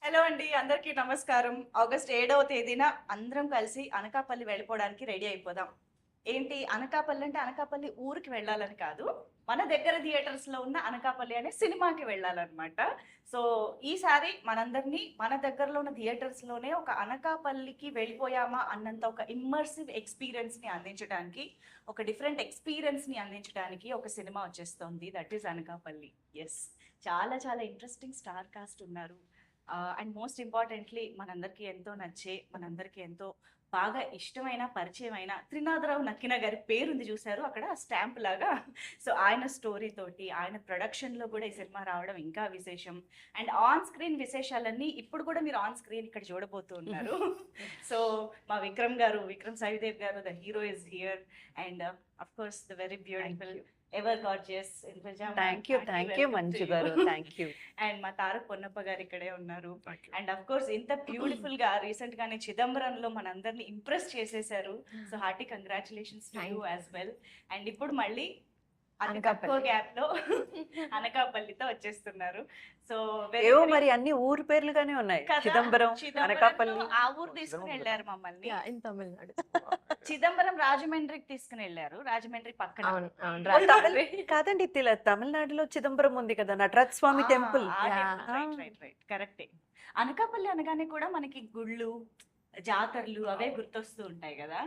Hello అండి, అందరికీ నమస్కారం. ఆగస్ట్ 7వ తేదీన అందరం కలిసి అనకాపల్లి వెళ్ళిపోవడానికి రెడీ అయిపోదాం. ఏంటి అనకాపల్లి అంటే అనకాపల్లి ఊరికి వెళ్ళాలని కాదు. మన దగ్గర థియేటర్స్‌లో ఉన్న అనకాపల్లి అనే సినిమాకి వెళ్ళాలన్నమాట. సో, ఈసారి మనందరినీ మన దగ్గరలో ఉన్న థియేటర్స్‌లోనే ఒక అనకాపల్లికి వెళ్ళిపోయామా అన్నంత ఒక ఇమ్మర్సివ్ ఎక్స్‌పీరియన్స్‌ని అందించడానికి, ఒక డిఫరెంట్ ఎక్స్‌పీరియన్స్‌ని అందించడానికి ఒక సినిమా వచ్చేస్తోంది. That is Anakapalli. యెస్. చాలా చాలా ఇంట్రెస్టింగ్ స్టార్ కాస్ట్ ఉన్నారు. అండ్ మోస్ట్ ఇంపార్టెంట్లీ మనందరికీ ఎంతో నచ్చే, మనందరికీ ఎంతో బాగా ఇష్టమైన, పరిచయమైన త్రినాథరావు నక్కిన గారి పేరుంది చూసారు అక్కడ స్టాంప్ లాగా. సో ఆయన స్టోరీ తోటి, ఆయన ప్రొడక్షన్‌లో కూడా ఈ సినిమా రావడం ఇంకా విశేషం. అండ్ ఆన్ స్క్రీన్ విశేషాలన్నీ ఇప్పుడు కూడా మీరు ఆన్ స్క్రీన్ ఇక్కడ చూడబోతూ ఉన్నారు. సో మా విక్రమ్ సాయిదేవ్ గారు the hero is here. And of course the very beautiful ever gorgeous Indraja. Thank you Manju గారు, థ్యాంక్ యూ. అండ్ మా తారక్ పొన్నప్ప గారు ఇక్కడే ఉన్నారు. అండ్ అఫ్ కోర్స్ ఇంత బ్యూటిఫుల్ గా రీసెంట్ గానే చిదంబరంలో మనందరిని ఇంప్రెస్ చేసేసారు. So hearty congratulations to you as well. And ఇప్పుడు మళ్ళీ అతి తక్కువ గ్యాప్ లో అనకాపల్లితో వచ్చేస్తున్నారు. సో ఏవో మరి అన్ని ఊరు పేర్లుగానే ఉన్నాయి. చిదంబరం, అనకాపల్లి. ఆ ఊరు తీసుకుని వెళ్ళారు మమ్మల్ని. ఇన్ తమిళనాడు. చిదంబరం రాజమండ్రికి తీసుకుని వెళ్ళారు. రాజమండ్రి పక్కన. అవును, అవును. ఓ, కాదండి, తమిళనాడులో చిదంబరం ఉంది కదా, నటరాజ్ స్వామి టెంపుల్. కరెక్టే. అనకాపల్లి అనగానే కూడా మనకి గుళ్ళు, జాతరలు అవే గుర్తొస్తూ ఉంటాయి కదా.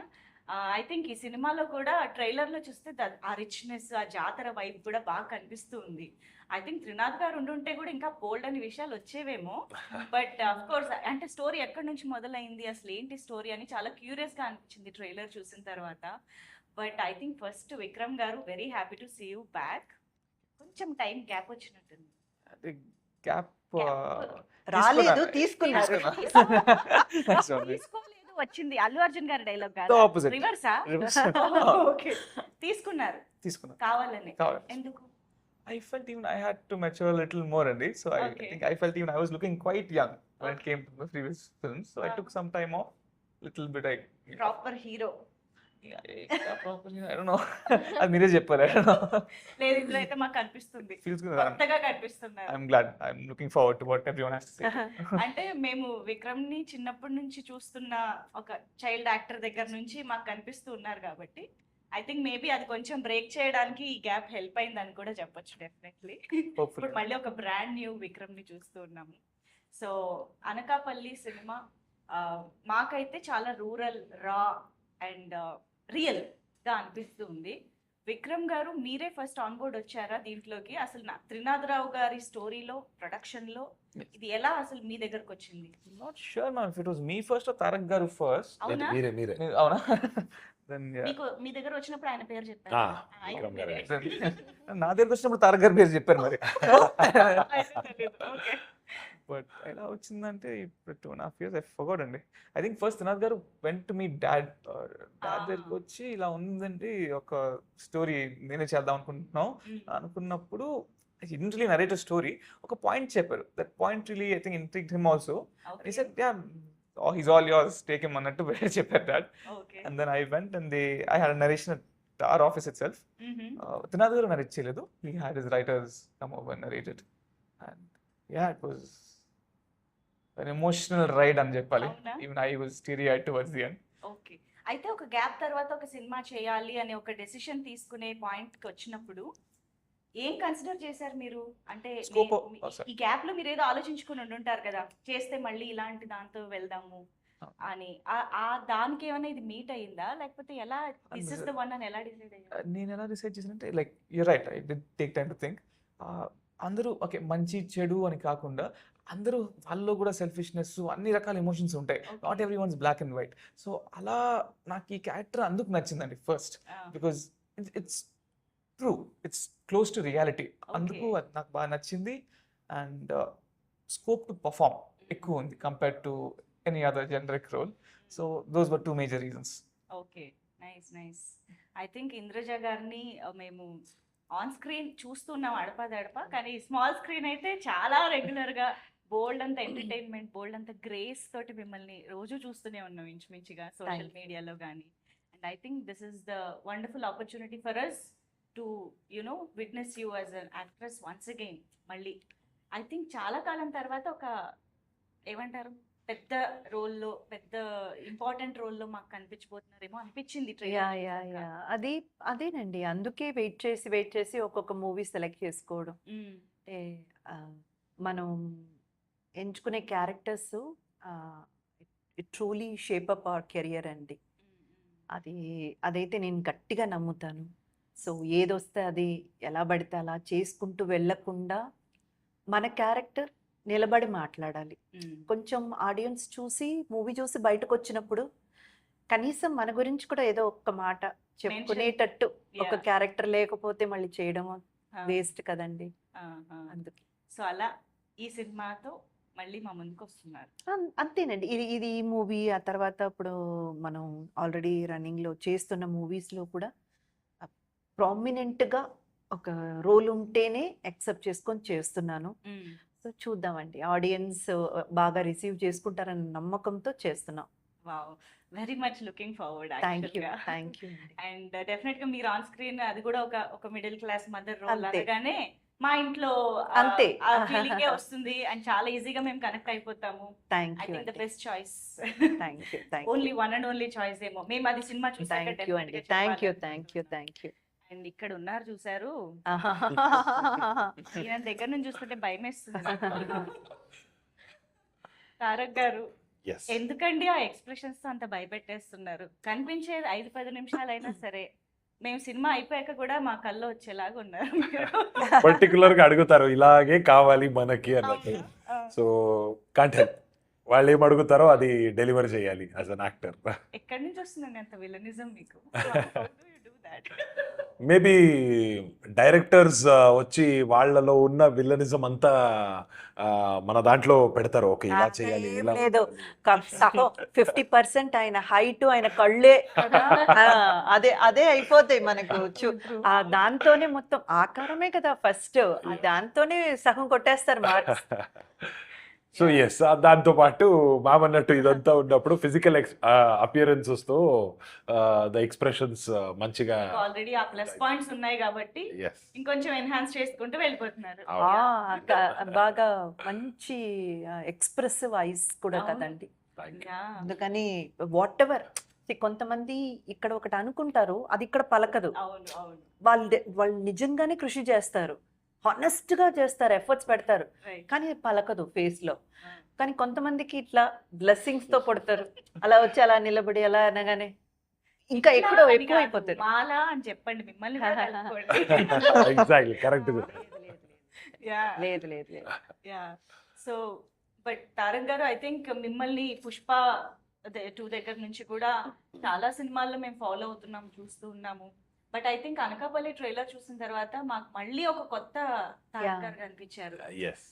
ఐ థింక్ ఈ సినిమాలో కూడా ట్రైలర్ లో చూస్తే ఆ రిచ్నెస్, ఆ జాతర వైబ్ కూడా బాగా కనిపిస్తూ ఉంది. ఐ థింక్ త్రినాథ్ గారు ఉండుంటే కూడా ఇంకా బోల్డ్ అని విషయాలు వచ్చేవేమో. బట్ అఫ్ కోర్స్ అంటే స్టోరీ ఎక్కడి నుంచి మొదలైంది, అసలు ఏంటి స్టోరీ అని చాలా క్యూరియస్ గా అనిపించింది ట్రైలర్ చూసిన తర్వాత. But I think first Vikram garu, very happy to see you back. కొంచెం టైం గ్యాప్ వచ్చినట్టుంది. రాలేదు, తీసుకున్నారు. తీసుకోలేదు, వచ్చింది. అల్లు అర్జున్ గారి డైలాగ్ కాదు, రివర్సా? ఓకే, తీసుకున్నారు కావాలని. ఎందుకు? I felt even I had to mature a little more, Andy. So I think I felt even I was looking quite young when it came to the previous films. So I took some time off, little bit. Proper hero. Probably, I don't know. అది మీరే చెప్పారు. I don't know. లేదు, ఇందులో అయితే మాకు కనిపిస్తుంది, Feels good. కొత్తగా కనిపిస్తున్నారు. I'm glad. I'm looking forward to what everyone has to say. అంటే మేము విక్రమ్ ని చిన్నప్పటి నుంచి చూస్తున్న ఒక చైల్డ్ యాక్టర్ దగ్గర నుంచి మాకు కనిపిస్తూ ఉన్నారు కాబట్టి ఐ థింక్ మేబీ అది కొంచెం బ్రేక్ చేయడానికి ఈ గ్యాప్ హెల్ప్ అయిందని కూడా చెప్పొచ్చు డెఫినెట్లీ. ఇప్పుడు మళ్ళీ ఒక బ్రాండ్ న్యూ విక్రమ్ ని చూస్తూ ఉన్నాము. సో అనకాపల్లి సినిమా మాకైతే చాలా రూరల్, రా అండ్ రియల్ గా అనిపిస్తూ ఉంది. విక్రమ్ గారు, మీరే ఫస్ట్ ఆన్ బోర్డ్ వచ్చారా దీంట్లోకి? అసలు త్రినాథరావు గారి స్టోరీలో, ప్రొడక్షన్ లో ఇది ఎలా అసలు మీ దగ్గరకు వచ్చింది? Not sure, ma'am, if it was me first or Tarak garu first. అవునా? మీరే అవునా? Then yeah. మీకు మీ దగ్గర వచ్చినప్పుడు ఆయన పేరు చెప్పారు. విక్రమ్ గారే. నా దగ్గర వచ్చినప్పుడు తారక్ గారి పేరు చెప్పారు మరి. బట్ ఎలా వచ్చిందంటే ఇప్పుడు 2.5 years I forgot అండి. ఐ థింక్ ఫస్ట్ త్రినాథ్ గారు వెంట్ టు మీ డాడ్ దగ్గరికి వచ్చి ఇలా ఉందండి ఒక స్టోరీ నేనే చేద్దాం అనుకుంటున్నాం అనుకున్నప్పుడు ఇంట్రీ నరేట్ స్టోరీ ఒక పాయింట్ చెప్పారు. That point really I think intrigued him also. He said, yeah, he's all yours, take him అన్నట్టు చెప్పారు dad. And then I went and I had a narration at our office itself. Trinath గారు narrate చేయలేదు. He had his writers come over and narrated. And yeah, it was an emotional ride అని చెప్పాలి. Even I was teary-eyed towards the end. Okay, అయితే ఒక gap తర్వాత ఒక cinema చేయాలి అనే ఒక డెసిషన్ తీసుకునే పాయింట్ కి వచ్చినప్పుడు ఏం కన్సిడర్ చేశారు మీరు? అంటే ఈ గ్యాప్ లో మీరు ఏదో ఆలోచించుకుని ఉండుంటారు కదా, చేస్తే మళ్ళీ ఇలాంటి దాంతో వెళ్దాము అని. దానికి ఏమైనా ఇది మీట్ అయ్యిందా, లేకపోతే ఎలా దిస్ ఇస్ ద వన్ అని ఎలా డిసైడ్ అయ్యారు? నేను ఎలా డిసైడ్ చేసానంటే like you right, I did take time to think. అందరూ ఓకే మంచి చెడు అని కాకుండా అందరూ వాళ్ళలో కూడా సెల్ఫిష్నెస్ అన్ని రకాల ఎమోషన్స్ ఉంటాయి. Not every one's black and white. So అలా నాకు ఈ క్యారెక్టర్ అందుకు నచ్చిందండి first, because it's true, it's close to reality. అందుకు అది నాకు బాగా నచ్చింది. అండ్ స్కోప్ టు పర్ఫార్మ్ ఎక్కువ ఉంది compared to any other generic role. So those were 2 major reasons. Okay, nice nice. I think Indraja గారిని మేము ఆన్ స్క్రీన్ చూస్తున్నాం అడపదడప, కానీ స్మాల్ స్క్రీన్ అయితే చాలా రెగ్యులర్ గా బోల్డ్ అంత ఎంటర్టైన్మెంట్, బోల్డ్ అంత గ్రేస్ తోటి మిమ్మల్ని రోజు చూస్తూనే ఉన్నాం ఇంచుమించుగా సోషల్ మీడియాలో కానీ. And I think this is the wonderful opportunity for us to witness you as an actress once again. మళ్ళీ ఐ థింక్ చాలా కాలం తర్వాత ఒక ఏమంటారు పెద్ద రోల్లో పెద్ద ఇంపార్టెంట్ రోల్లో మాకు కనిపించబోతున్నారేమో అనిపించింది యా trailer యా చూసాక. యా అదేనండి, అందుకే వెయిట్ చేసి ఒక్కొక్క మూవీ సెలెక్ట్ చేసుకోవడం. మ్మ్. అంటే ఆ, మనం ఎంచుకునే characters it truly shape up hour career అండి. అదైతే నేను గట్టిగా నమ్ముతాను. సో ఏదొస్తే అది ఎలా పడితే అలా చేసుకుంటూ వెళ్ళకుండా మన క్యారెక్టర్ నిలబడి మాట్లాడాలి. మ్మ్. కొంచెం ఆడియన్స్ చూసి మూవీ చూసి బయటకు వచ్చినప్పుడు కనీసం మన గురించి కూడా ఏదో ఒక్క మాట చెప్పుకునేటట్టు ఒక Yeah. క్యారెక్టర్ లేకపోతే మళ్ళీ చేయడం ఆ, వేస్ట్ కదండి. ఆ, ఆ. అందుకే సో అలా ఈ సినిమాతో మళ్ళీ మా ముందుకు వస్తున్నారు. అంతేనండి. ఇది ఈ మూవీ ఆ తర్వాత ఇప్పుడు మనం ఆల్రెడీ రన్నింగ్లో చేస్తున్న మూవీస్లో కూడా ప్రామినెంట్గా ఒక రోల్ ఉంటేనే యాక్సెప్ట్ చేసుకొని చేస్తున్నాను. మ్మ్. సో చూద్దామండి, ఆడియన్స్ బాగా రిసీవ్ చేసుకుంటారన్న నమ్మకంతో చేస్తున్నాం. Wow, very much looking forward thank you యాక్చువల్గా. థ్యాంక్ యూ అండి. అండ్ డెఫినెట్ గా మీరు ఆన్ స్క్రీన్ అది కూడా ఒక మిడిల్ క్లాస్ మదర్ రోల్ అంతే. అనగానే మా ఇంట్లో అంతే. ఆ ఫీలింగే వస్తుంది అండ్ చాలా ఈజీగా మేము కనెక్ట్ అయిపోతాము. Thank I you think the అండి. Best choice. Thank you thank only one and only choice ఏమో. మేము అది సినిమా చూసాక థ్యాంక్ యూ అండి. Thank you. అండ్ ఇక్కడ ఉన్నారు చూసారు, ఈయన దగ్గర నుంచి చూస్తుంటే భయం వేస్తుంది నాకు. తారక్ గారు, ఎస్ ఎందుకండి ఆ ఎక్స్ప్రెషన్స్ తో అంత భయపెట్టేస్తున్నారు? కనిపించే 5-10 నిమిషాలైనా సరే మేము సినిమా అయిపోయాక కూడా మా కల్లో వచ్చేలాగా ఉన్నారు మీరు. పర్టికులర్ గా అడుగుతారు ఇలాగే కావాలి మనకి అన్నట్టు. ఆ, సో కాంట్ హెల్ప్, వాళ్ళు ఏం అడుగుతారో అది డెలివర్ చేయాలి యాజ్ అన్ యాక్టర్. ఎక్కడి నుంచి వస్తుందండి అంత విలనిజం మీకు? మేబీ డైరెక్టర్స్ వచ్చి వాళ్ళలో ఉన్న విల్లనిజం అంతా మన దాంట్లో పెడతారు. ఓకే ఇలా చేయాలి, ఇలా లేదు, ఉండాలి. 50% ఆయన హైట్, ఆయన కళ్ళే అదే అయిపోతాయి మనకు. దాంతోనే మొత్తం ఆకారమే కదా ఫస్ట్, దాంతోనే సగం కొట్టేస్తారు మార్క్స్. సో ఎస్, దాంతో పాటు మామన్నట్టు ఇదంతా ఉన్నప్పుడు ఫిజికల్ అపియరెన్సెస్ తో ద ఎక్స్ప్రెషన్స్ మంచిగా ఆల్రెడీ ఆ ప్లస్ పాయింట్స్ ఉన్నాయి కాబట్టి ఎస్ ఇంకొంచెం ఎన్హాన్స్ చేసుకుంటూ వెళ్ళిపోతున్నారు. బాగా మంచి ఎక్స్ప్రెసివ్ ఐస్ కూడా అవును. కదండి. Yeah. అందుకని వాట్ ఎవర్, కొంతమంది ఇక్కడ ఒకటి అనుకుంటారు, అది ఇక్కడ పలకదు. అవును అవును, వాళ్ళు నిజంగానే కృషి చేస్తారు, హానెస్ట్ గా చేస్తారు, ఎఫర్ట్స్ పెడతారు, రైట్. కానీ అది పలకదు ఫేస్ లో. కానీ కొంతమందికి ఇట్లా బ్లెస్సింగ్స్ తో పడతారు, అలా వచ్చి అలా నిలబడి అలా అనగానే ఇంకా ఎక్కడో ఎక్కువ అయిపోతుంది. మాలా అని చెప్పండి, మిమ్మల్ని కూడా కలుపుకోండి. Exactly correct. Yeah. లేదు లేదు లేదు. సో బట్ తారక్ గారు, ఐ థింక్ మిమ్మల్ని పుష్ప 2 దగ్గర నుంచి కూడా చాలా సినిమాల్లో మేము ఫాలో అవుతున్నాం, చూస్తూ ఉన్నాము. But I think Anakapalli trailer చూసిన తర్వాత మాకు మళ్ళీ ఒక కొత్త తారక్ Yeah. గారు కనిపించారు. ఎస్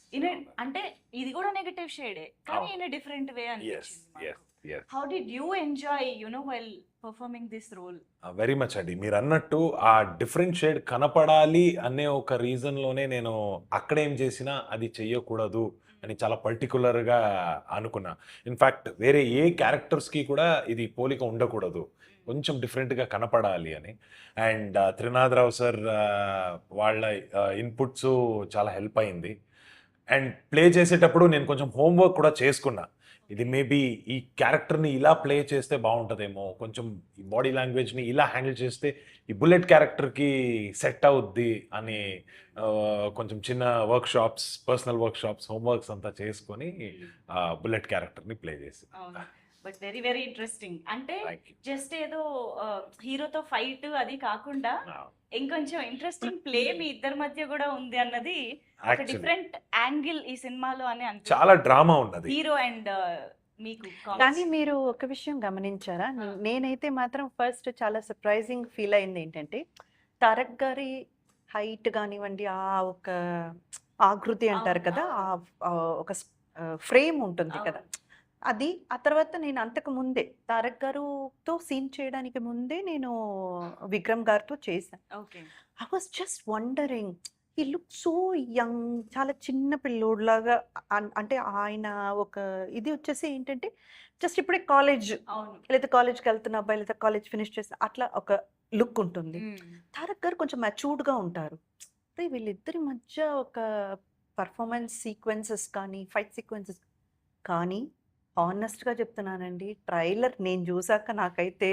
అంటే ఇది కూడా నెగటివ్ షేడే, కానీ Oh. In different way yes అనిపించింది. Yes yes how did you enjoy while performing this role? Very much అండి. మీరు అన్నట్టు ఆ డిఫరెంట్ షేడ్ కనపడాలి అనే ఒక రీజన్లోనే నేను అక్కడేం చేసినా అది చెయ్యకూడదు అని చాలా పర్టికులర్గా అనుకున్నా. ఇన్ఫ్యాక్ట్ వేరే ఏ క్యారెక్టర్స్కి కూడా ఇది పోలిక ఉండకూడదు, కొంచెం డిఫరెంట్గా కనపడాలి అని. అండ్ త్రినాథరావు సార్ వాళ్ళ ఇన్పుట్స్ చాలా హెల్ప్ అయింది. అండ్ ప్లే చేసేటప్పుడు నేను కొంచెం హోంవర్క్ కూడా చేసుకున్నా. ఇది మేబీ ఈ క్యారెక్టర్ని ఇలా ప్లే చేస్తే బాగుంటుందేమో, కొంచెం ఈ బాడీ లాంగ్వేజ్ని ఇలా హ్యాండిల్ చేస్తే ఈ బుల్లెట్ క్యారెక్టర్కి సెట్ అవుద్ది అని కొంచెం చిన్న వర్క్షాప్స్, పర్సనల్ వర్క్షాప్స్, హోంవర్క్స్ అంతా చేసుకొని బుల్లెట్ క్యారెక్టర్ని ప్లే చేసి. But very very interesting. అంటే థ్యాంక్ యూ. జస్ట్ ఏదో హీరోతో ఫైట్ అది కాకుండా ఇంకొంచెం ఇంట్రెస్టింగ్ ప్లే మీ ఇద్దరి మధ్య కూడా ఉంది అన్నది ఒక Actually, డిఫరెంట్ యాంగిల్ ఈ సినిమాలో అని చాలా డ్రామా ఉన్నది. హీరో అండ్ మీకు కానీ మీరు ఒక విషయం గమనించారా? నేనైతే మాత్రం ఫస్ట్ చాలా సర్ప్రైజింగ్ ఫీల్ అయింది ఏంటంటే, తారక్ గారి హైట్ కానివ్వండి, ఆ ఒక ఆకృతి అంటారు కదా, ఆ ఒక ఫ్రేమ్ ఉంటుంది కదా, అది ఆ తర్వాత నేను అంతకు ముందే తారక్ గారుతో సీన్ చేయడానికి ముందే నేను విక్రమ్ గారితో చేశాను. Okay. I was just wondering, ఈ లుక్ సో యంగ్, చాలా చిన్న పిల్లోడ్లాగా. అంటే ఆయన ఒక ఇది వచ్చేసి ఏంటంటే, జస్ట్ ఇప్పుడే కాలేజ్ అవును. లేదా కాలేజ్కి వెళ్తున్న అబ్బాయి లేదా కాలేజ్ ఫినిష్ చేస్తే అట్లా ఒక లుక్ ఉంటుంది. తారక్ గారు కొంచెం మ్యాచ్యూర్డ్గా ఉంటారు. వీళ్ళిద్దరి మధ్య ఒక పర్ఫార్మెన్స్ సీక్వెన్సెస్ కానీ, ఫైట్ సీక్వెన్సెస్ కానీ హానెస్ట్గా చెప్తున్నానండి, ట్రైలర్ నేను చూసాక నాకైతే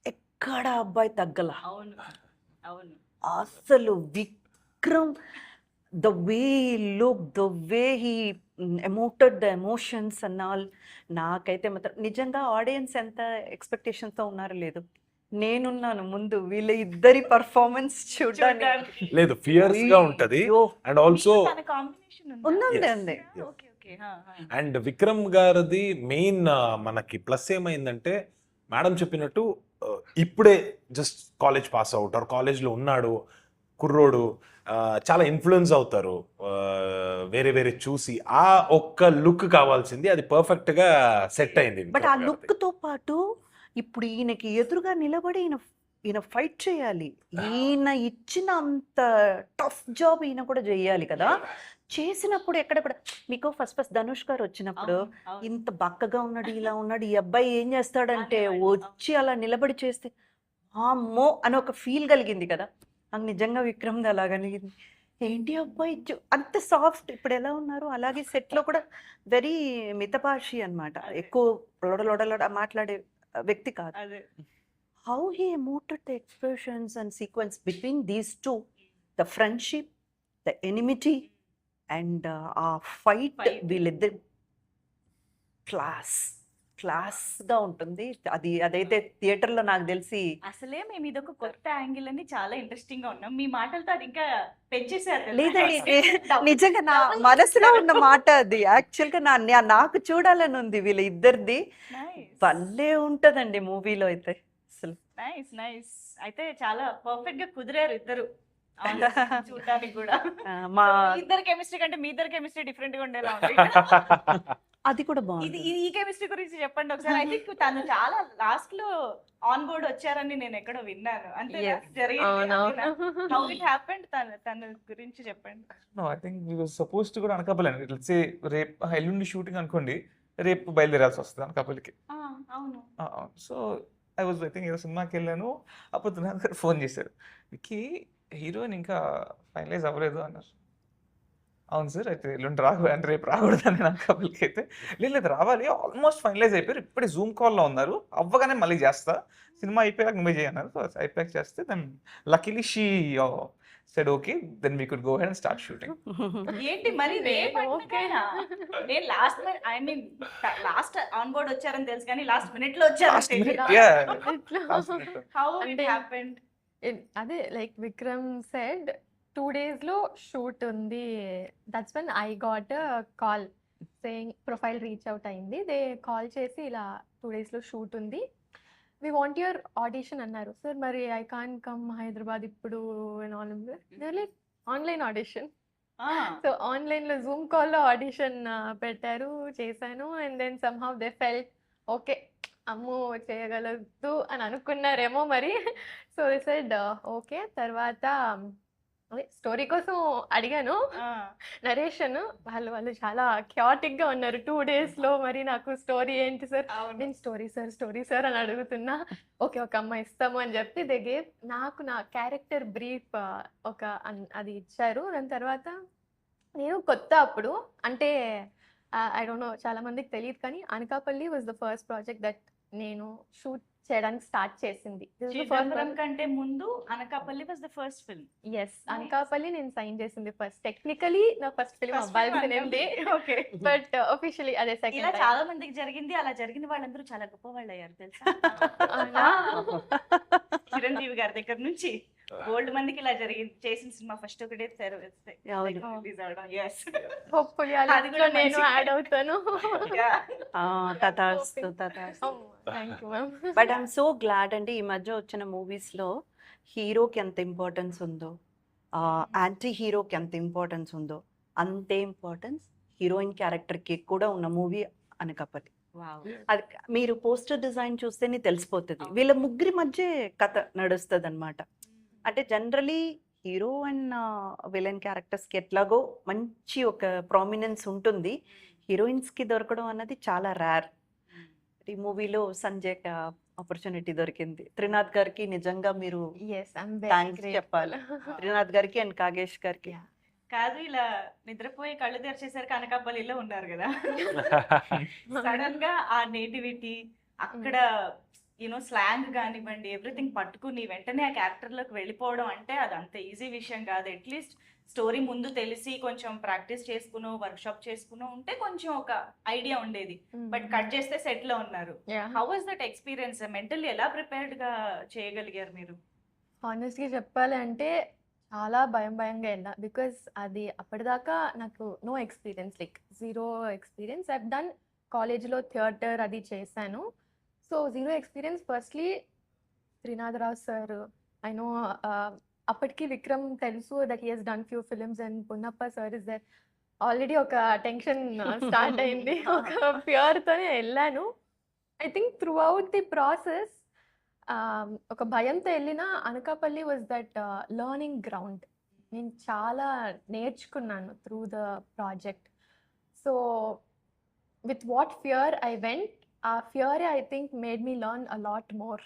ఎక్కడ అబ్బాయి తగ్గల. అవును అవును అసలు Vikram, the way look, the way he emoted the emotions and all, నాకైతే మాత్రం నిజంగా ఆడియన్స్ ఎంత ఎక్స్పెక్టేషన్తో ఉన్నారో లేదు, నేనున్నాను ముందు వీళ్ళ ఇద్దరి పర్ఫార్మెన్స్ చూడడానికి. చూడ్డానికి. లేదు, ఫియర్స్ గా ఉంటది. అయ్యో, అండ్ ఆల్సో మీకు తన కాంబినేషన్ ఉందండి Yes. అండి. ఓకే ఓకే అండ్ విక్రమ్ గారిది మెయిన్ మనకి ప్లస్ ఏమైందంటే, మేడం చెప్పినట్టు ఇప్పుడే just college pass out or కాలేజ్లో ఉన్నాడు కుర్రోడు, చాలా ఇన్ఫ్లుయెన్స్ అవుతారు వేరే వేరే చూసి. ఆ ఒక్క లుక్ కావాల్సింది, అది పర్ఫెక్ట్ గా సెట్ అయింది బట్ ఆ విక్రమ్ గారిది. లుక్తో పాటు ఇప్పుడు ఈయనకి ఎదురుగా నిలబడి ఈయన ఫైట్ చేయాలి. ఈయన ఇచ్చిన అంత టఫ్ జాబ్ ఈయన కూడా చేయాలి కదా. చేసినప్పుడు ఎక్కడెక్కడ మీకు ఫస్ట్ ధనుష్ గారు వచ్చినప్పుడు ఇంత బక్కగా ఉన్నాడు, ఇలా ఉన్నాడు, ఈ అబ్బాయి ఏం చేస్తాడంటే అనేవాళ్ళు. వచ్చి అలా నిలబడి చేస్తే అమ్మో అని ఒక ఫీల్ కలిగింది కదా. నాకు నిజంగా విక్రమ్ది అలా కలిగింది. ఏంటి అబ్బాయి అంత సాఫ్ట్, ఇప్పుడు ఎలా ఉన్నారు అలాగే సెట్లో కూడా వెరీ మితభాషి అన్నమాట. ఎక్కువ లొడలొడ మాట్లాడే వ్యక్తి కాదు. అదే How he emoted the expressions and sequence between these two, the friendship, the enmity, and ఆ ఫైట్ Fight. వీళ్ళిద్దరు క్లాస్గా ఉంటుంది. అదైతే థియేటర్లో నాకు తెలిసి అసలే మేము ఇదొక కొత్త యాంగిల్ అని చాలా ఇంట్రెస్టింగ్ గా ఉన్నాం. మీ మాటలతో అది ఇంకా పెంచేసారు తెలుసా? లేదండి, Double- నిజంగా నా double మనసులో చేశారు. ఉన్న మాట అది. యాక్చువల్గా నాకు చూడాలని ఉంది వీళ్ళ ఇద్దరిది. Nice. భలే ఉంటదండి మూవీలో అయితే అసలు. Nice nice. అయితే చాలా పర్ఫెక్ట్ గా కుదిరారు ఇద్దరు చూడడానికి కూడా. మా మీ ఇద్దరు కెమిస్ట్రీ కంటే మీ ఇద్దరు కెమిస్ట్రీ డిఫరెంట్ గా ఉండేలా ఉంది. అది కూడా ఇది బాగుంది. ఈ కెమిస్ట్రీ గురించి చెప్పండి ఒకసారి. ఐ థింక్ తను చాలా లాస్ట్ లో ఆన్ బోర్డ్ వచ్చారని నేను ఎక్కడో విన్నాను. అంటే Yes. జరిగింది. అవునవును. హౌ ఇట్ హ్యాపెండ్ తన గురించి చెప్పండి. No, I think we was suppose to కూడా అనకాపల్లి అండి. లెట్స్ సే రేపు ఎల్లుండి షూటింగ్ అనుకోండి, రేపు బయలుదేరాల్సి వస్తుంది అనకాపల్లికి. అవును సో ఐ థింక్ ఏదో సినిమాకి వెళ్ళాను, అప్పుడు తునాథ్ గారు ఫోన్ చేశారు, విక్కీ హీరోయిన్ ఇంకా ఫైనలైజ్ అవ్వలేదు అన్నారు. అవును సార్, అయితే ఎల్లుండి అంటే రేపు రాకూడదని అనకాపల్లికి. అయితే లేదు రావాలి, ఆల్మోస్ట్ ఫైనలైజ్ అయిపోయారు, ఇప్పుడే జూమ్ కాల్లో ఉన్నారు, అవ్వగానే మళ్ళీ చేస్తా, సినిమా అయిపోయాక నువ్వే చేయన్నారు. సో అయిపోయాక చేస్తే then luckily she said okay, then we could go head and start shooting. ఏంటి మరి రేపు నేను అంటున్నారా? నేను last I mean last on board వచ్చారని తెలుసు కానీ లాస్ట్ మినిట్ లో వచ్చారు. లాస్ట్ మినిట్, యా ఇట్లా. హౌ ఇట్ అంటే- హ్యాపెండ్? అదే లైక్ విక్రమ్ సెడ్ 2 days లో షూట్ ఉంది. That's when I got call saying profile reach out అయింది. దే కాల్ చేసి ఇలా 2 days లో షూట్ ఉంది, వి వాంట్ యువర్ ఆడిషన్ అన్నారు. సార్ మరి ఐ కాన్ కమ్ హైదరాబాద్ ఇప్పుడు లైక్ ఆన్లైన్ ఆడిషన్. సో ఆన్లైన్లో జూమ్ కాల్లో ఆడిషన్ పెట్టారు, చేశాను. And then somehow they felt okay, అమ్మో చేయగలదు అని అనుకున్నారేమో మరి. So they said okay. తర్వాత అదే స్టోరీ కోసం అడిగాను నరేషన్. వాళ్ళు చాలా క్యాటిక్గా ఉన్నారు 2 daysలో. మరి నాకు స్టోరీ ఏంటి సార్? నేను స్టోరీ సార్ అని అడుగుతున్నా. ఓకే ఒక అమ్మాయి ఇస్తాము అని చెప్పి దే గేవ్ నాకు నా క్యారెక్టర్ బ్రీఫ్ అది ఇచ్చారు. దాని తర్వాత నేను కొత్త అప్పుడు అంటే ఐ డోంట్ నో చాలా మందికి తెలియదు కానీ Anakapalli was the first project that నేను షూట్ చేయడానికి స్టార్ట్ చేసింది. చిదంబరం కంటే ముందు Anakapalli was the first film. Yes, Anakapalli నేను సైన్ చేసింది ఫస్ట్. టెక్నికలీ నా ఫస్ట్ ఫిల్మ్ అవ్వాల్సింది, ఓకే. బట్ అఫీషియలీ అదే ఇలా సెకండ్. చాలా మందికి జరిగింది. అలా జరిగిన వాళ్ళందరూ చాలా గొప్ప వాళ్ళు అయ్యారు తెలుసా? అవునా? చిరంజీవి గారి దగ్గర నుంచి గోల్డ్ మందికి ఇలా జరిగింది. చేసిన సినిమా ఫస్ట్ ఒకటే అవును. రిలీజ్ అవడం. yes. హోప్ఫుల్లీ అది అది కూడా నేను మంచి- యాడ్ అవుతాను. Yeah. తథాస్తు. Thank you ma'am. But I'm so glad అండి, ఈ మధ్య వచ్చిన మూవీస్లో హీరోకి ఎంత ఇంపార్టెన్స్ ఉందో, యాంటీ హీరోకి ఎంత ఇంపార్టెన్స్ ఉందో, అంతే ఇంపార్టెన్స్ హీరోయిన్ క్యారెక్టర్కి కూడా ఉన్న మూవీ అనకాపల్లి. Wow. అది మీరు పోస్టర్ డిజైన్ చూస్తేనే తెలిసిపోతుంది. వీళ్ళ ముగ్గురి మధ్య కథ నడుస్తుంది అనమాట. అంటే జనరలీ హీరో అండ్ విలన్ క్యారెక్టర్స్కి ఎట్లాగో మంచి ఒక ప్రామినెన్స్ ఉంటుంది, హీరోయిన్స్కి దొరకడం అన్నది చాలా రేర్. ఈ మూవీలో సంజయ్కి ఆపర్చునిటీ దొరికింది. త్రినాథ్ గారికి నిజంగా మీరు ఎస్, ఐఎమ్ థ్యాంక్స్ చెప్పాలి. త్రినాథ్ గారికి అండ్ కాగేష్ గారికి. Yeah. కాదు ఇలా నిద్రపోయి కళ్ళు తెరిచేసరికి అనకాపల్లిలో ఉన్నారు కదా. సడన్ గా ఆ నేటివిటీ అక్కడ స్లాంగ్ కానివ్వండి ఎవ్రీథింగ్ పట్టుకుని వెంటనే ఆ క్యారెక్టర్ లోకి వెళ్ళిపోవడం అంటే అది అంత ఈజీ విషయం కాదు. అట్లీస్ట్ స్టోరీ ముందు తెలిసి కొంచెం ప్రాక్టీస్ చేసుకునో వర్క్షాప్ చేసుకునో ఉంటే కొంచెం ఒక ఐడియా ఉండేది. బట్ కట్ చేస్తే సెట్ లో ఉన్నారు. How was that experience? Mentally ఎలా ప్రిపేర్డ్ గా చేయగలిగారు మీరు? హానెస్ట్గా చెప్పాలి అంటే చాలా భయంగా వెళ్ళా, బికాస్ అది అప్పటిదాకా నాకు no experience, like zero experience. I've done కాలేజ్లో థియేటర్ అది చేశాను. So zero experience. Firstly Trinatharao sir, I know అప్పటికి విక్రమ్ తెలుసు that he he's done few films and Punnappa sir is there. Already ఒక టెన్షన్ స్టార్ట్ అయింది, ఒక ఫియర్తోనే వెళ్ళాను. I think throughout the process ఒక భయంతో వెళ్ళిన Anakapalli was that learning ground. నేను చాలా నేర్చుకున్నాను through the project. So with what fear I went, ఆ ఫియరే I think made me learn a lot more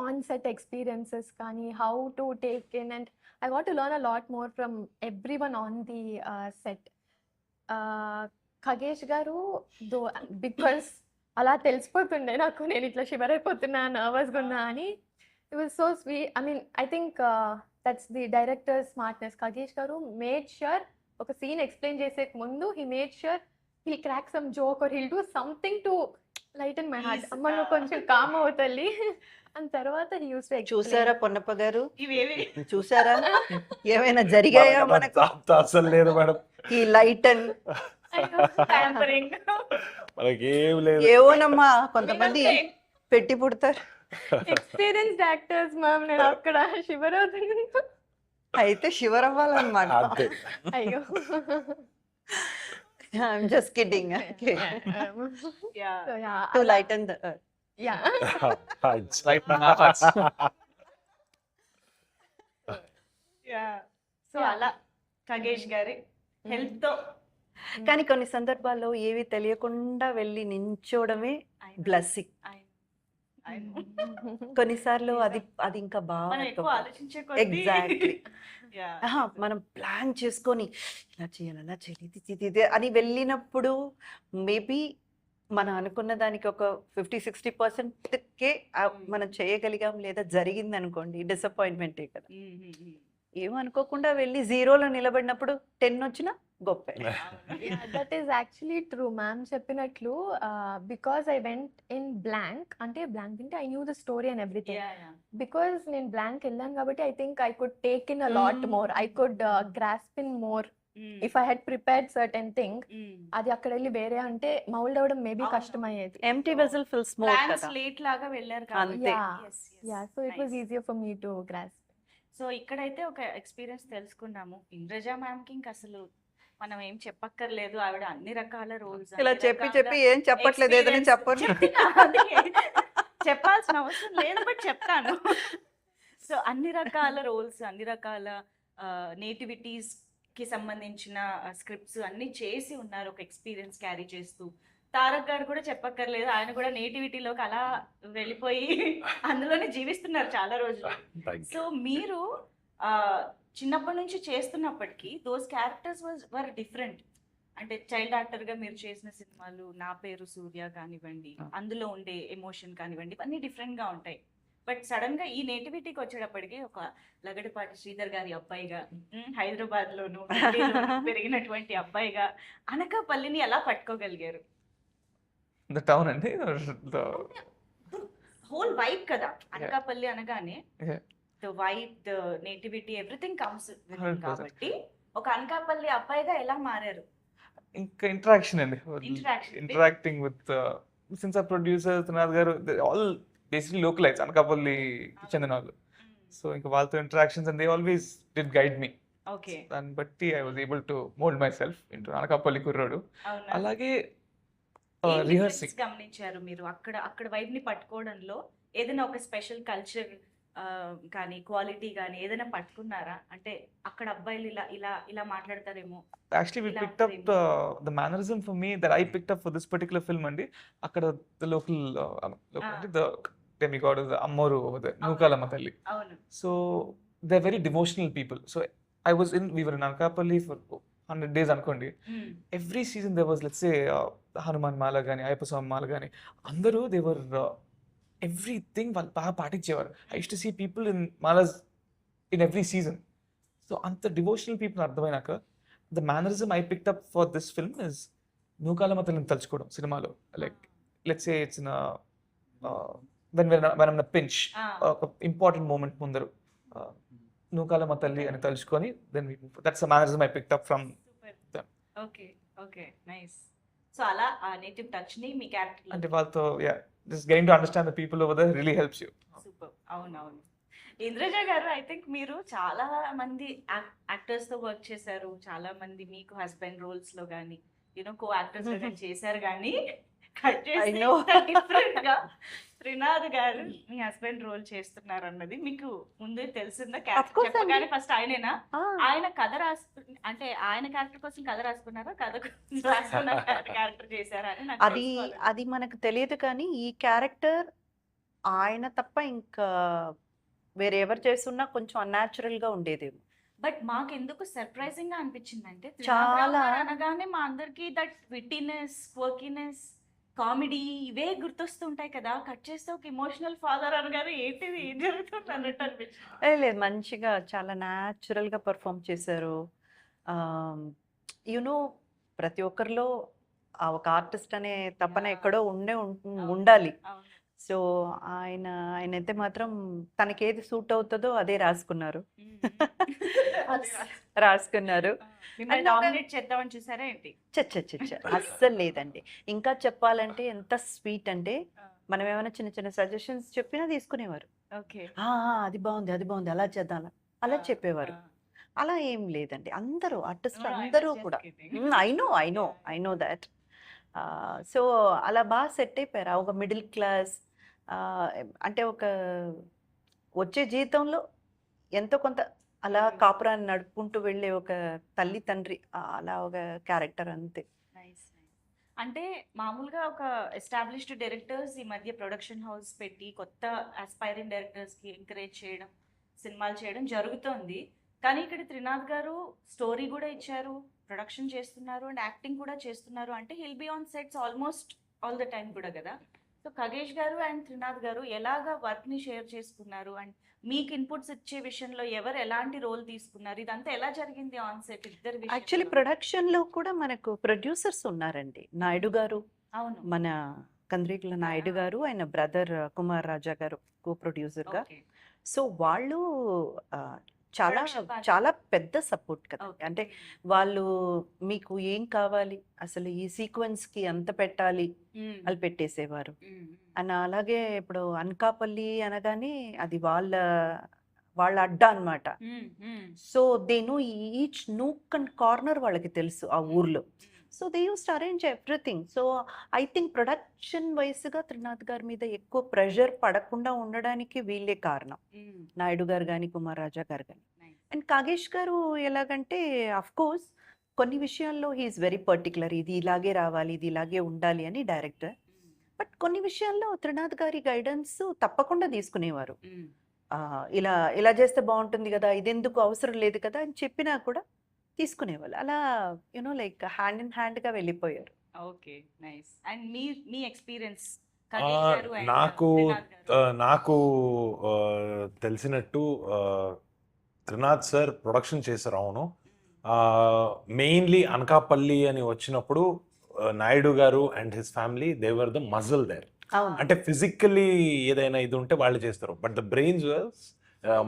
on set experiences కానీ, how to take in, and I want to learn a lot more from every one on the set. Khagesh గారు though, because అలా తెలిసిపోతుండే నాకు నేను ఇట్లా shiver అయిపోతున్నా, నర్వస్గా ఉన్నా అని. It was so sweet. I mean I think that's the director smartness. Khagesh గారు మేడ్ ష్యూర్ ఒక సీన్ ఎక్స్ప్లెయిన్ చేసే ముందు he made sure he'll crack some joke or he'll do something to lighten my heart. అమ్మ నువ్వు కొంచెం com అవుతల్లి అని. తర్వాత he used to explain. చూసారా పొన్నప్ప గారు? ఇవేవి చూసారా ఏమైనా జరిగాయా మనకు? అసలు లేదు మేడం, ఈ లైట్ అండ్ tampering. మనకేం లేదు. ఏవోనమ్మా కొంతమంది పెట్టి పుడతారు. Experienced actors ma'am. నేను అక్కడ షివర్ అవుతున్నాను. అయితే షివర్ అవ్వాలన్నమాట. అంతే. అయ్యో. I'm just kidding. Okay. Yeah. So yeah, To lighten the earth. yeah. Right now, our hearts. So అలా ఖగేష్ గారి హెల్ప్ తో కానీ కొన్ని సందర్భాల్లో ఏవి తెలియకుండా వెళ్ళి నించోవడమే బ్లెస్సింగ్. కొన్నిసార్లు అది అది ఇంకా మనం బాగా ఎక్కువ ఆలోచించే కొద్దీ ఎగ్జాక్ట్లీ మనం ప్లాన్ చేసుకొని ఇలా చేయాలి అలా చేయాలి ఇది అని వెళ్ళినప్పుడు మేబీ మనం అనుకున్న దానికి ఒక 50-60%కే మనం చేయగలిగాం లేదా జరిగింది అనుకోండి, డిసప్పాయింట్మెంటే కదా. ఏమనుకోకుండా వెళ్ళి జీరోలో నిలబడినప్పుడు 10 వచ్చినా గొప్ప. That is actually true ma'am చెప్పినట్లు. Because I went in blank, అంటే బ్లాంక్ అంటే I knew the story and everything. Because నేను బ్లాంక్ వెళ్ళాను కాబట్టి I think I could take in a lot more, I could grasp in more. If I had prepared certain thing, అది అక్కడ వెళ్ళి వేరే అంటే మౌల్డ్ అవ్వడం మేబీ కష్టమయ్యేది. ఎంప్టీ వెసల్ ఫిల్ స్మోక్ కదా. స్లేట్ లాగా వెళ్ళారు అంతే. Yeah, so it was easier for me to grasp. So ఇక్కడైతే ఒక ఎక్స్పీరియన్స్ తెలుసుకున్నాము. ఇంద్రజ మ్యామ్ కి ఇంక అసలు మనం ఏం చెప్పక్కర్లేదు. ఆవిడ అన్ని రకాల రోల్స్ ఇలా చెప్పి ఏం చెప్పట్లేదు, ఏదైనా చెప్పండి. చెప్పాల్సిన అవసరం లేదు, బట్ చెప్తాను. సో అన్ని రకాల రోల్స్, అన్ని రకాల నేటివిటీస్ కి సంబంధించిన స్క్రిప్ట్స్ అన్ని చేసి ఉన్నారు, ఒక ఎక్స్పీరియన్స్ క్యారీ చేస్తూ. తారక్ గారు కూడా చెప్పక్కర్లేదు, ఆయన కూడా నేటివిటీలోకి అలా వెళ్ళిపోయి అందులోనే జీవిస్తున్నారు చాలా రోజులు. సో మీరు చిన్నప్పటి నుంచి చేస్తున్నప్పటికీ దోస్ క్యారెక్టర్స్ వర్ డిఫరెంట్. అంటే చైల్డ్ యాక్టర్ గా మీరు చేసిన సినిమాలు నా పేరు సూర్య కానివ్వండి, అందులో ఉండే ఎమోషన్ కానివ్వండి, అన్ని డిఫరెంట్ గా ఉంటాయి. బట్ సడన్ గా ఈ నేటివిటీకి వచ్చేటప్పటికి ఒక లగడపాటి శ్రీధర్ గారి అబ్బాయిగా, హైదరాబాద్ లోను పెరిగినటువంటి అబ్బాయిగా అనకాపల్లిని ఎలా పట్టుకోగలిగారు? The town and the whole vibe కదా అనకాపల్లి అనగానే. Yeah. The vibe, the nativity, everything comes 100%. కాబట్టి ఒక అనకాపల్లి అబ్బాయిగా ఎలా మారారు? ఇంకా ఇంటరాక్షన్ అండి. Interaction. ఇంటరాక్టింగ్ విత్ సిన్స్ ఆ ప్రొడ్యూసర్ త్రినాథ్ గారు, ఆల్ బేసిక్లీ లోకలైజ్ అనకాపల్లి చెందిన వాళ్ళు. సో ఇంకా వాళ్ళతో interactions and they always did guide me. Okay, దాన్ని బట్టి I was able to mould my self into Anakapalli కుర్రాడు. అవునా? అలాగే ఏం రిహర్సింగ్ difference గమనించారు మీరు అక్కడ వైబ్ ని పట్టుకోవడంలో? ఏదైనా ఒక స్పెషల్ కల్చర్ కానీ క్వాలిటీ కానీ ఏదైనా పట్టుకున్నారా? అంటే అక్కడ అబ్బాయిలు ఇలా ఇలా ఇలా మాట్లాడతారేమో. actually we picked up the mannerism for me that I picked up for this particular film andi akkada the local andi the demigod is Ammoru over there Nukalamma Talli. అవును. So they're very devotional people. So we were in Anakapalli for 100 days అనుకోండి. Every season there was, let's say, Hanuman మాల కానీ అయ్యప్ప స్వామి మాల కానీ అందరూ they were everything వాళ్ళు బాగా పాటించేవారు. I used to see people in malas in every season. So అంత devotional people అర్థమైనాక the mannerism I picked up for this film is Nookalamma తల్లిని తలుచుకోవడం సినిమాలో. Like let's say it's in a when I'm in a pinch, ఒక important moment ముందరు Nookalamma తల్లి అని తలుచుకొని then we move. That's the mannerism I picked up from them. Okay okay nice. So అలా ఆ native touch ని మీ క్యారెక్టర్ అంటే వాళ్ళతో just getting to understand the people over there really helps you. Super. అవునవును. ఇంద్రజ గారు, ఐ థింక్ మీరు చాలా మంది యాక్టర్స్ తో వర్క్ చేశారు, చాలా మంది మీకు హస్బెండ్ రోల్స్ లో కానీ కో యాక్టర్స్ లో కానీ చేశారు, కానీ కట్ చేసి know. డిఫరెంట్ గా త్రినాథ్ గారు మీ హస్బెండ్ రోల్ చేస్తున్నారు అన్నది మీకు ముందే తెలిసిందా? Of course అండి. చెప్పగానే ఫస్ట్ ఆయనేనా? ఆయన కథ అంటే ఆయన క్యారెక్టర్ కోసం కథ రాసుకున్నారా, కథ రాసుకున్న క్యారెక్టర్ చేశారా అని నాకు అది తెలుసుకోవాలి. అది మనకు తెలియదు, కానీ ఈ క్యారెక్టర్ ఆయన తప్ప ఇంకా వేరే ఎవరు చేస్తున్నా కొంచెం అన్యాచురల్ గా ఉండేదేమో. బట్ మాకు ఎందుకు సర్ప్రైజింగ్ గా అనిపించింది అంటే చాలా. అనగానే మా అందరికి దట్ విట్టినెస్, క్వర్కినెస్, కామెడీ ఇవే గుర్తొస్తుంటాయి కదా. కట్ చేస్తే ఒక ఇమోషనల్ ఫాదర్ అనగానే ఏంటిది, ఏం జరుగుతుంది అన్నట్టు అనిపించింది. లేదు, మంచిగా చాలా న్యాచురల్ గా పర్ఫామ్ చేశారు. యునో ప్రతి ఒక్కరిలో ఆ ఒక ఆర్టిస్ట్ అనే తపన ఎక్కడో ఉండాలి. అవును. సో ఆయనైతే మాత్రం తనకి ఏది సూట్ అవుతుందో అదే రాసుకున్నారు. రాసుకున్నారు. మిమ్మల్ని And ఒక- డామినేట్ చేద్దామని చూసారా ఏంటి? చచ్చ అస్సలు లేదండి. ఇంకా చెప్పాలంటే ఎంత స్వీట్ అంటే మనం ఏమైనా చిన్న చిన్న సజెషన్స్ చెప్పినా తీసుకునేవారు. ఓకే. అది బాగుంది అలా చేద్దాం అలా చెప్పేవారు. అలా ఏం లేదండి, అందరూ ఆర్టిస్ట్ అందరూ కూడా ఐ నో దాట్. సో అలా బాగా సెట్ అయిపోయారు. ఒక మిడిల్ క్లాస్, అంటే ఒక వచ్చే జీవితంలో ఎంతో కొంత అలా కాపురాన్ని నడుపుకుంటూ వెళ్ళే ఒక తల్లి తండ్రి, అలా ఒక క్యారెక్టర్ అంతే. నైస్. అంటే మామూలుగా ఒక ఎస్టాబ్లిష్డ్ డైరెక్టర్స్ ఈ మధ్య ప్రొడక్షన్ హౌస్ పెట్టి కొత్త ఆస్పైరింగ్ డైరెక్టర్స్ కి ఎంకరేజ్ చేయడం, సినిమాలు చేయడం జరుగుతోంది. కానీ ఇక్కడ త్రినాథ్ గారు స్టోరీ కూడా ఇచ్చారు, ప్రొడక్షన్ చేస్తున్నారు అండ్ యాక్టింగ్ కూడా చేస్తున్నారు. అంటే hill be on sets almost all the time కూడా కదా. సో ఖగేష్ గారు అండ్ త్రినాథ్ గారు ఎలాగా వర్క్ ని షేర్ చేసుకున్నారు అండ్ మీకు ఇన్పుట్స్ ఇచ్చే విషయంలో ఎవరు ఎలాంటి రోల్ తీసుకున్నారు, ఇదంతా ఎలా జరిగింది ఆన్ సెట్ ఇద్దరు యాక్చువల్లీ ప్రొడక్షన్ లో కూడా మనకు ప్రొడ్యూసర్స్ ఉన్నారండి. నాయుడు గారు, అవును. మన కంద్రీకుల నాయుడు గారు, ఆయన బ్రదర్ కుమార్ రాజా గారు కో ప్రొడ్యూసర్ గా. Okay. సో వాళ్ళు చాలా Production బాగా చాలా పెద్ద సపోర్ట్ కదా. Okay. అంటే వాళ్ళు మీకు ఏం కావాలి, అసలు ఈ సీక్వెన్స్ కి అంత పెట్టాలి, Mm. వాళ్ళు పెట్టేసేవారు. Mm. అండ్ అలాగే ఇప్పుడు అనకాపల్లి అనగానే అది వాళ్ళ అడ్డా అన్నమాట. Mm. Mm. So they know each nook and corner వాళ్ళకి తెలుసు ఆ ఊర్లో. So they use to arrange everything. So I think production వైస్గా త్రినాథ్ గారి మీద ఎక్కువ ప్రెషర్ పడకుండా ఉండడానికి వీళ్ళే కారణం. Mm. నాయుడు గారు కానీ కుమార్ రాజా గారు కానీ. Nice. అండ్ కాగేష్ గారు ఎలాగంటే అఫ్ కోర్స్ కొన్ని విషయాల్లో హీఈస్ వెరీ పర్టికులర్, ఇది ఇలాగే రావాలి, ఇది ఇలాగే ఉండాలి అని డైరెక్టర్. Mm. బట్ కొన్ని విషయాల్లో త్రినాథ్ గారి గైడెన్స్ తప్పకుండా తీసుకునేవారు. Mm. ఇలా చేస్తే బాగుంటుంది కదా, ఇదెందుకు అవసరం లేదు కదా అని చెప్పినా కూడా తీసుకునేవాళ్ళు. అలా లైక్ హ్యాండ్ ఇన్ హ్యాండ్ గా వెళ్ళిపోయారు. Okay, nice. And me experience నాకు తెలిసినట్టు త్రినాథ్ సార్ ప్రొడక్షన్ చేశారు. అవును, మెయిన్లీ అనకాపల్లి అని వచ్చినప్పుడు నాయుడు గారు and his family they were the muscle there. అవును. అంటే ఫిజికల్లీ ఏదైనా ఇది ఉంటే వాళ్ళు చేస్తారు, బట్ ద బ్రెయిన్స్ వాజ్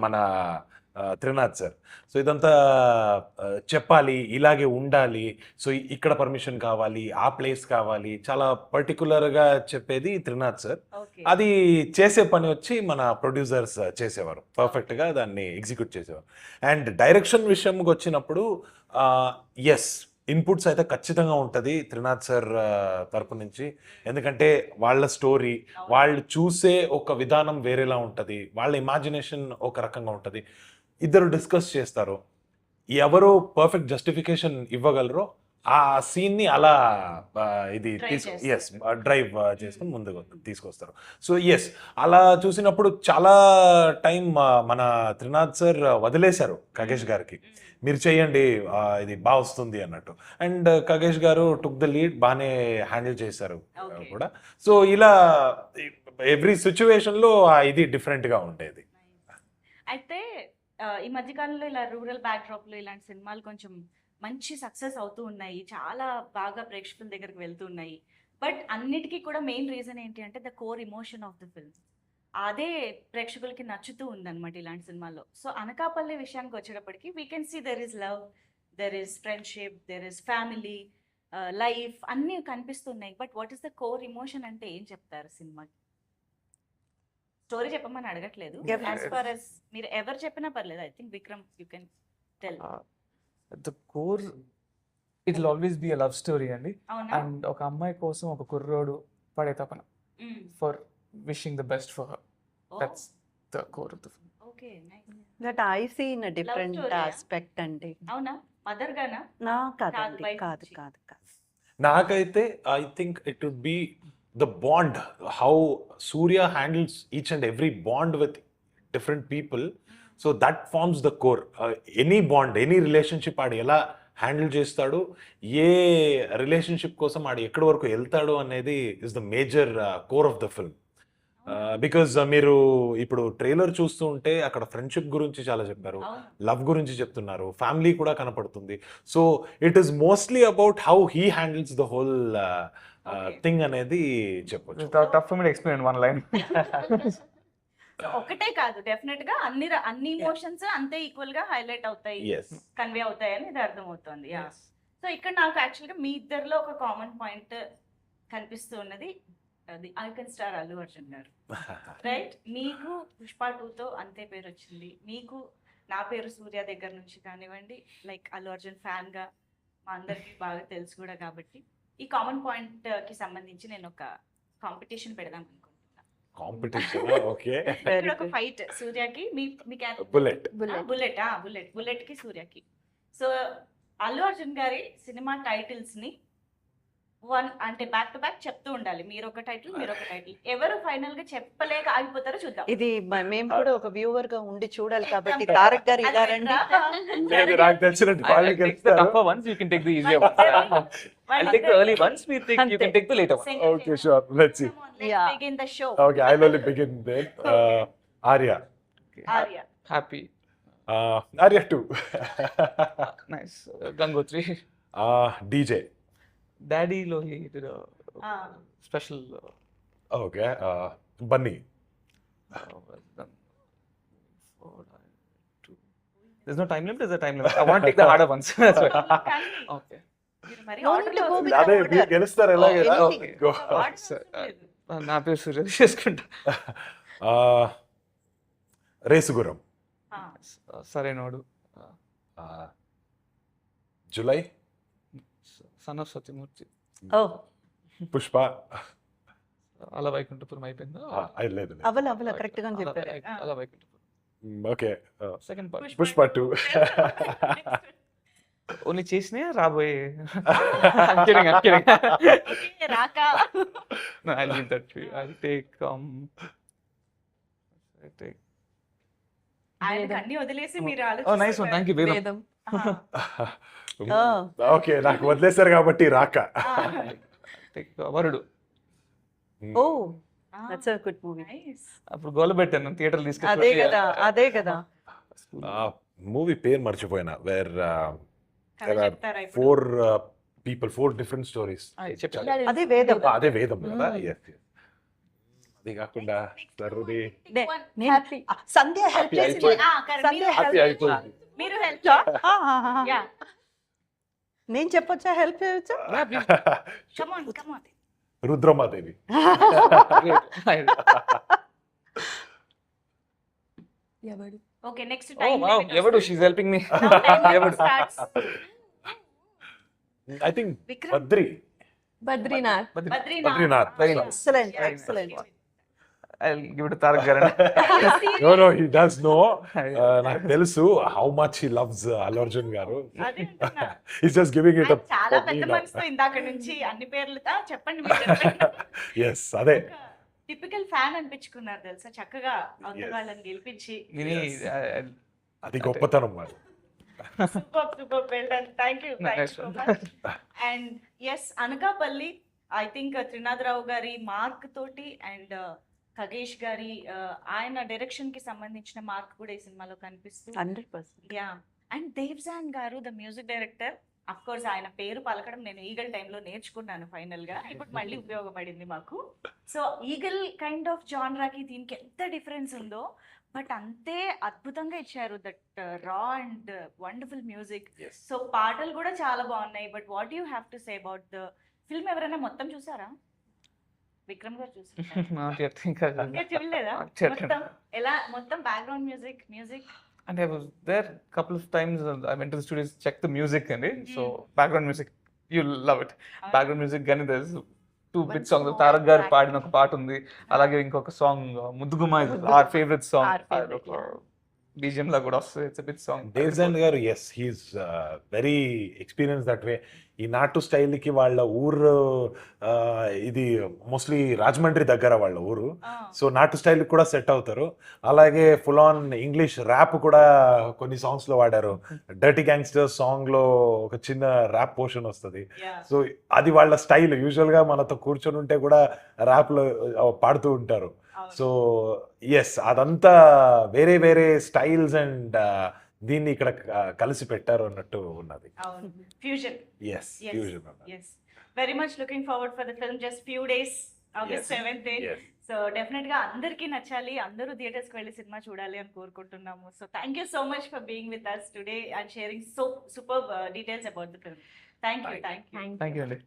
మన త్రినాథ్ సార్. సో ఇదంతా చెప్పాలి, ఇలాగే ఉండాలి, సో ఇక్కడ పర్మిషన్ కావాలి, ఆ ప్లేస్ కావాలి, చాలా పర్టికులర్గా చెప్పేది త్రినాథ్ సార్. అది చేసే పని వచ్చి మన ప్రొడ్యూసర్స్ చేసేవారు, పర్ఫెక్ట్గా దాన్ని ఎగ్జిక్యూట్ చేసేవారు. అండ్ డైరెక్షన్ విషయంకి వచ్చినప్పుడు ఎస్, ఇన్పుట్స్ అయితే ఖచ్చితంగా ఉంటుంది త్రినాథ్ సార్ తరపు నుంచి. ఎందుకంటే వాళ్ళ స్టోరీ, వాళ్ళు చూసే ఒక విధానం వేరేలా ఉంటుంది, వాళ్ళ ఇమాజినేషన్ ఒక రకంగా ఉంటుంది. ఇద్దరు డిస్కస్ చేస్తారు, ఎవరు పర్ఫెక్ట్ జస్టిఫికేషన్ ఇవ్వగలరో ఆ సీన్ని అలా ఇది డ్రైవ్ చేసుకుని ముందుకు తీసుకొస్తారు. సో ఎస్, అలా చూసినప్పుడు చాలా టైం మన త్రినాథ్ సార్ వదిలేశారు ఖగేష్ గారికి. మీరు చెయ్యండి ఇది బాగా వస్తుంది అన్నట్టు. అండ్ ఖగేష్ గారు టుక్ ద లీడ్, బాగానే హ్యాండిల్ చేశారు Okay. కూడా. సో ఇలా ఎవ్రీ సిచ్యువేషన్లో ఇది డిఫరెంట్గా ఉండేది. అయితే ఈ మధ్యకాలంలో ఇలా రూరల్ బ్యాక్డ్రాప్లో ఇలాంటి సినిమాలు కొంచెం మంచి సక్సెస్ అవుతూ ఉన్నాయి, చాలా బాగా ప్రేక్షకుల దగ్గరికి వెళ్తూ ఉన్నాయి. బట్ అన్నిటికీ కూడా మెయిన్ రీజన్ ఏంటి అంటే the core emotion of the film. అదే ప్రేక్షకులకి నచ్చుతూ ఉందన్నమాట ఇలాంటి సినిమాల్లో. సో అనకాపల్లి విషయానికి వచ్చేటప్పటికి we can see there is love, there is friendship, there is family, life అన్నీ కనిపిస్తున్నాయి. But what is the core emotion అంటే ఏం చెప్తారు సినిమాకి? స్టోరీ చెప్పమని అడగట్లేదు, Yeah. యాజ్ ఫార్ as మీరు ఎవరు చెప్పినా పర్లేదు. I think Vikram you can tell. The core it will always be a love story అండి. అవునా? అండ్ ఒక అమ్మాయి కోసం ఒక కుర్రోడు పడే తపన Mm. For wishing the best for her. Oh, that's the core of the film. okay, nice. That I see in different story, yeah? Aspect అండి. అవునా? మదర్ గానా? నా కాదు, కాదండి, బయట కాదు నుంచి. కాదు కాదు. నాకైతే I think it would be the bond, how Surya handles each and every bond with different people. So that forms the core. Any bond, any relationship ఆడు ఎలా హ్యాండిల్ చేస్తాడు, ఏ రిలేషన్షిప్ కోసం ఆడు ఎక్కడి వరకు వెళ్తాడు అనేది is the major core of the film. Because మీరు ఇప్పుడు ట్రైలర్ చూస్తూ ఉంటే అక్కడ ఫ్రెండ్షిప్ గురించి చాలా చెప్పారు, అవును. లవ్ గురించి చెప్తున్నారు, ఫ్యామిలీ కూడా కనపడుతుంది. So it is mostly about how he handles the whole Okay. Thing అనేది చెప్పొచ్చు. Tough for me to explain one line. ఒకటే కాదు, డెఫినెట్ గా అన్ని ఇమోషన్స్ అంతే ఈక్వల్ గా హైలైట్ అవుతాయి, ఎస్. కన్వే అవుతాయని ఇది అర్థమవుతుంది. యా. సో ఇక్కడ నాకు యాక్చువల్గా మీ ఇద్దరిలో ఒక కామన్ పాయింట్ కనిపిస్తూ ఉన్నది, అది ఐకన్ స్టార్ అల్లు అర్జున్ గారు, రైట్? మీకు పుష్ప 2తో అంతే పేరు వచ్చింది, మీకు నా పేరు సూర్య దగ్గర నుంచి కానివ్వండి, లైక్ అల్లు అర్జున్ ఫ్యాన్ గా మా అందరికి బాగా తెలుసు కూడా. కాబట్టి ఈ కామన్ పాయింట్ కి సంబంధించి నేను ఒక కాంపిటీషన్ పెడదాం అనుకుంటున్నా. కాంపిటీషన్. ఓకే. ఇక్కడ ఒక ఫైట్ సూర్యకి మీ బుల్లెట్. బుల్లెట్ కి సూర్యకి. సో అల్లు అర్జున్ గారి సినిమా టైటిల్స్ ని అంటే బ్యాక్ టు బ్యాక్ చెప్తూ ఉండాలి. మీరు ఒక టైటిల్, మీరు ఒక టైటిల్. ఎవరు ఫైనల్ గా చెప్పలేక ఆగిపోతారో చూద్దాం. ఇది మేము కూడా ఒక వ్యూవర్ గా ఉండి చూడాలి కాబట్టి తారక్ గారు ఇలా రండి. లేదు, నాకు తెలిసినట్టు వాళ్ళకి I'll take the వెళ్తారు. tougher ones, you can take the easier ones. I'll take the early ones, you can take the later ones. Okay, sure. Let's see. Yeah. Begin the show. Okay, I'll only begin then. Arya. Arya. Happy. Arya 2. Nice. Gangotri. DJ. Daddy lo he did a Ah. special. Okay. Bunny. Well done. There's no time limit. There's a time limit. I want to take the harder ones. That's why. కానీ Okay. మీరు మరి No order need to లో go with అదే order. మీరు గెలుస్తారు ఎలాగైనా. anything. Go. order Sir, అవసరం లేదు. నా పేరు సూర్య చేసుకుంటా. Race Gurram. Ah. Sarrainodu. Julayi. Son of Satyamurthy. ఓ పుష్ప. అలా వైకుంఠపురం అయిపోయిందా? లేదు. అవల కరెక్ట్ గా చెప్పారు. Ala Vaikunthapuram. Okay. Second part. Pushpa 2. Only చేసినా రాబోయే. I'm kidding. Okay, Raka. No, I'll leave that to you. I'll take ఆయనకు అన్ని వదిలేసి మీరు oh nice one, thank you Vedam. Vedam. Okay, నాకు వదిలేశారు కాబట్టి రాక. Take Varudu. Oh that's a good movie. అప్పుడు గోల పెట్టాను థియేటర్ అదే కదా. మూవీ పేరు మర్చిపోయినా. వేర్ చెప్తారా ఇప్పుడు? 4 people, 4 different stories. చెప్పాను. అదే వేదం. అదే వేదం కదా. Yes. అది కాకుండా సరుది హ్యాపీ. సంధ్య హెల్ప్ Happy చేసింది. అయిపోయింది. సంధ్య హ్యాపీ help అయిపోయింది. మీరు హెల్ప్ యా నేను చెప్పొచ్చా, హెల్ప్ చేయొచ్చా? Come on Rudramadevi. ఎవడు? Okay, next Oh time wow, ఎవడు she's helping me. ఎవడు? I think Vikram. Badri. Badrinath. Badrinath. Very nice. Excellent Yeah, excellent. I'll give it to Tarak Garan. No, he does know. నాకు తెలుసు how much he loves Allu Arjun గారు. He's just giving it up. చాలా పెద్ద మనసుతో ఇందాక నుంచి అన్ని పేర్లు చెప్పండి మీరు చెప్పండి. Yes, అదే. టిపికల్ ఫ్యాన్ అనిపించుకున్నారు తెలుసా, చక్కగా అవతల వాళ్ళని గెలిపించి. Nini, అది గొప్పతనం మరి. Super well done. Thank you Nice so one. Much. And yes, Anakapalli I think Trinatharao గారి మార్క్ తోటి అండ్ ఖగేష్ గారి ఆయన డైరెక్షన్ కి సంబంధించిన మార్క్ కూడా ఈ సినిమాలో కనిపిస్తూ 100%. యా. అండ్ దేవ్జాన్ గారు the music director, of course ఆయన పేరు పలకడం నేను ఈగల్ టైంలో నేర్చుకున్నాను ఫైనల్ గా, ఇప్పుడు మళ్ళీ ఉపయోగపడింది మాకు. సో ఈగల్ కైండ్ ఆఫ్ జాన్రాకి దీనికి ఎంత డిఫరెన్స్ ఉందో, బట్ అంతే అద్భుతంగా ఇచ్చారు దట్ రా and wonderful music. Yes. So పాటలు కూడా చాలా బాగున్నాయి. But what you have to say about the film? ఎవరైనా మొత్తం చూసారా? విక్రమ్ గారు చూసారా? Not yet, ఇంకా ఇంకా చూడలేదా? Not yet. మొత్తం ఎలా, మొత్తం background music And I was there couple of times. I went to the studios, checked the music and so background music, you'll love it. Background music గానీ there's 2 bit One songs. small Tarak గారు back- పాడిన ఒక పాట ఉంది, అలాగే ఇంకొక song ముద్దుగుమ్మ is our favorite song. Our favorite, yeah. BGM లా కూడా వస్తుంది. It's a bit song. Devjan గారు as he's very experience that way. ఈ నాటు స్టైల్కి వాళ్ళ ఊరు ఇది మోస్ట్లీ రాజమండ్రి దగ్గర వాళ్ళ ఊరు. సో నాటు స్టైల్ కూడా సెట్ అవుతారు. అలాగే ఫుల్ ఆన్ ఇంగ్లీష్ ర్యాప్ కూడా కొన్ని సాంగ్స్ లో వాడారు. డర్టీ గ్యాంగ్స్టర్ సాంగ్ లో ఒక చిన్న ర్యాప్ పోర్షన్ వస్తుంది. సో అది వాళ్ళ స్టైల్. యూజువల్ గా మనతో కూర్చొని ఉంటే కూడా ర్యాప్ లో పాడుతూ ఉంటారు. సో ఎస్, అదంతా వేరే వేరే స్టైల్స్ అండ్ దీన్ని ఇక్కడ కలిసి పెట్టారు అన్నట్టు ఉన్నది. Fusion. Yes fusion. Yes, very much looking forward for the film. Just few days, August 7th. So definite గా అందరికీ నచ్చాలి, అందరూ థియేటర్స్ కి వెళ్ళి సినిమా చూడాలి అని కోరుకుంటున్నాము. So thank you so much for being with us today and sharing so super details about the film. Thank you. Thank you అండి.